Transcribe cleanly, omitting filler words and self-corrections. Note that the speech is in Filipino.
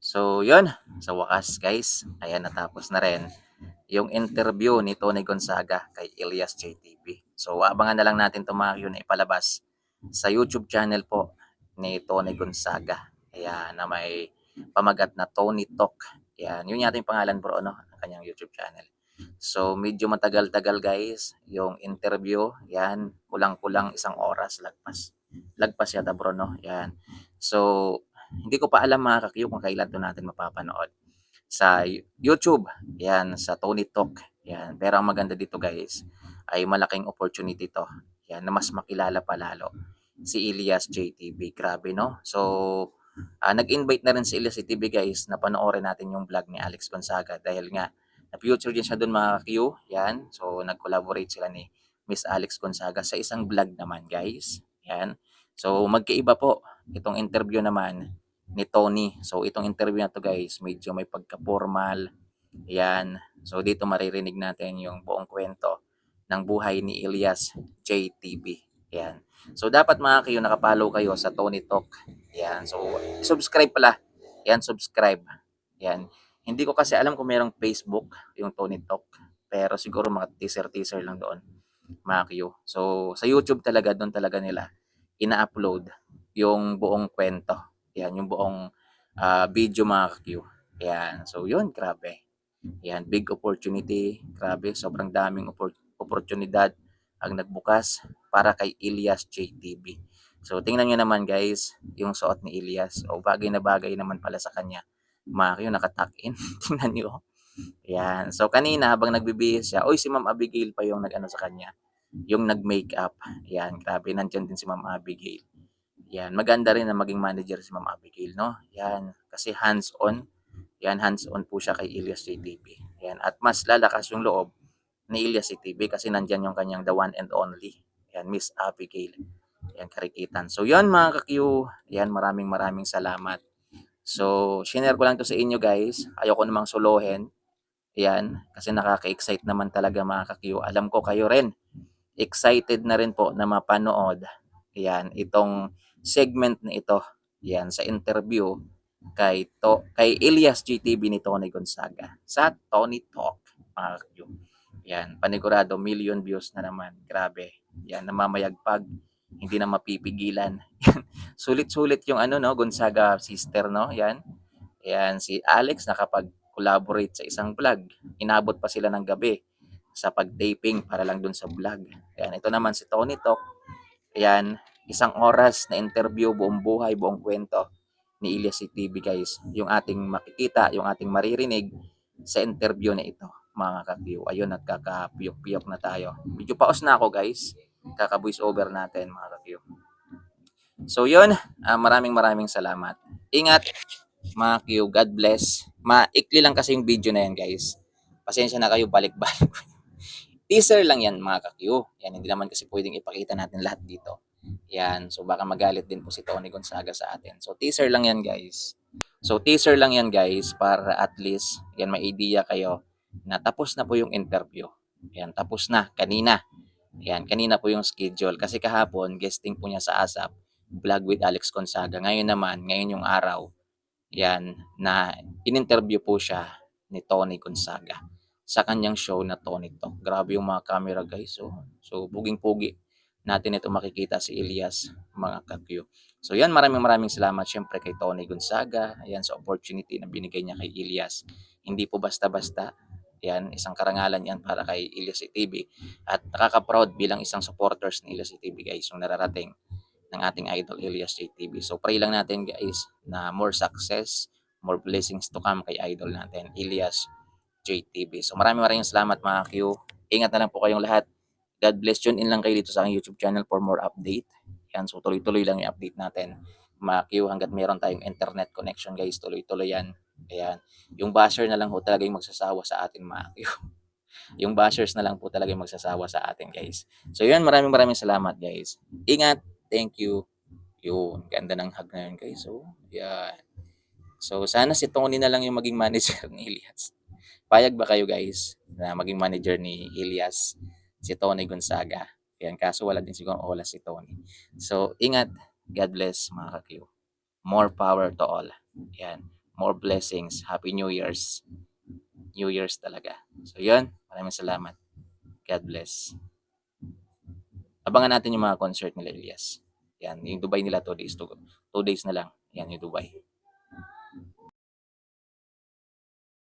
So, yun. Sa wakas, guys, ayan, natapos na rin yung interview ni Tony Gonzaga kay Elias JTV. So, abangan na lang natin ito mga yun na ipalabas sa YouTube channel po ni Tony Gonzaga. Ayan, na may pamagat na Tony Talk. Ayan, yun yata yung pangalan bro, no? Ng kanyang YouTube channel. So, medyo matagal-tagal guys, yung interview. Yan, kulang-kulang isang oras lagpas. Lagpas yata bro, no? Yan. So, hindi ko pa alam mga kakiyo kung kailan to natin mapapanood sa YouTube. Yan, sa Tony Talk. Yan. Pero ang maganda dito guys, ay malaking opportunity to. Yan, na mas makilala pa lalo si Elias JTV. Grabe, no? So, nag-invite na rin si Elias JTV guys na panoorin natin yung vlog ni Alex Gonzaga dahil nga na-future din siya doon mga Q. Yan. So, nag-collaborate sila ni Miss Alex Gonzaga sa isang vlog naman guys. Yan. So, magkaiba po itong interview naman ni Tony. So, itong interview na to guys, medyo may pagka-formal. Yan. So, dito maririnig natin yung buong kwento ng buhay ni Elias JTV. Yan. So, dapat mga kayo, nakapollow kayo sa Tony Talk. Yan. So, subscribe pala. Yan, subscribe. Yan. Hindi ko kasi alam kung merong Facebook, yung Tony Talk. Pero siguro mga teaser-teaser lang doon, mga kayo. So, sa YouTube talaga, doon talaga nila ina-upload yung buong kwento. Yan, yung buong video mga kayo. Yan. So, yun, grabe. Yan, big opportunity. Grabe, sobrang daming oportunidad ang nagbukas para kay Elias JTV. So, tingnan nyo naman guys, yung suot ni Elias. O, bagay na bagay naman pala sa kanya. Mga kayo, nakatuck-in. Tingnan nyo. Yan. So, kanina habang nagbibihis siya, oy, si Ma'am Abigail pa yung nag-ano sa kanya. Yung nag-makeup. Yan, grabe. Nandyan din si Ma'am Abigail. Yan, maganda rin na maging manager si Ma'am Abigail, no? Yan, kasi hands-on. Yan, hands-on po siya kay Elias JTV. Yan, at mas lalakas yung loob ni Elias JTV kasi nandyan yung kanyang the one and only. Yan, Miss Abigail. Yan, karikitan. So, yan mga ka-Q. Yan, maraming maraming salamat. So, shinare ko lang to sa inyo guys. Ayoko namang solohin. Yan, kasi nakaka-excite naman talaga mga ka-Q. Alam ko kayo rin. Excited na rin po na mapanood. Yan, itong segment na ito. Yan, sa interview kay Elias GTV ni Tony Gonzaga sa Tony Talk. Mga ka-Q. Yan, panigurado million views na naman. Grabe. Yan, namamayagpag. Hindi na mapipigilan. Sulit-sulit yung ano no, Gonzaga sister no. Yan. Yan si Alex nakapag-collaborate sa isang vlog. Inabot pa sila ng gabi sa pag-taping para lang dun sa vlog. Yan, ito naman si Tony Talk. Yan, isang oras na interview, buong buhay, buong kwento ni Elias TV guys. Yung ating makikita, yung ating maririnig sa interview na ito, mga ka-view. Ayun, nagkakapiyok-piyok na tayo. Medyo paos na ako guys. Kaka-voice over natin, mga ka-view. So yun, maraming maraming salamat. Ingat, mga Q. God bless. Maikli lang kasi yung video na yan guys. Pasensya na kayo, balik-balik. Teaser lang yan mga ka-Q. Yan, hindi naman kasi pwedeng ipakita natin lahat dito. Yan, so baka magalit din po si Tony Gonzaga sa atin. So teaser lang yan guys. So teaser lang yan guys para at least yan may idea kayo na tapos na po yung interview. Yan, tapos na kanina. Yan, kanina po yung schedule kasi kahapon guesting po niya sa ASAP, Vlog with Alex Gonzaga. Ngayon naman, ngayon yung araw, yan, na in-interview po siya ni Tony Gonzaga sa kanyang show na Tony Talk. Grabe yung mga camera guys. So buging-pugi natin ito makikita si Elias, mga ka-Q. So yan, maraming maraming salamat syempre kay Tony Gonzaga. Ayan, sa opportunity na binigay niya kay Elias. Hindi po basta-basta. Yan, isang karangalan yan para kay Elias TV. At nakaka-proud bilang isang supporters ni Elias TV guys yung nararating ng ating idol Elias JTV. So pray lang natin guys na more success, more blessings to come kay idol natin Elias JTV. So maraming maraming salamat mga Q. Ingat na lang po kayong lahat. God bless. Tune in lang kayo dito sa aking YouTube channel for more update. Yan, so tuloy-tuloy lang yung update natin. Mga Q, hanggat meron tayong internet connection guys, tuloy-tuloy yan. Ayan. Yung basher na lang po talaga yung magsasawa sa atin mga Q. Yung bashers na lang po talaga yung magsasawa sa atin guys. So yun, maraming maraming salamat guys. Ingat. Thank you. Yun, ganda ng hug na yun guys. So, yan. So sana si Tony na lang yung maging manager ni Elias. Payag ba kayo guys na maging manager ni Elias si Tony Gonzaga? Yan, kaso wala din siguro wala si Tony. So ingat. God bless mga ka-Q. More power to all. Yan. more blessings, Happy New Year's. New Year's talaga. So yun, maraming salamat. God bless. Abangan natin yung mga concert nila Elias. Yan, yung Dubai nila 2 days na lang. Yan yung Dubai.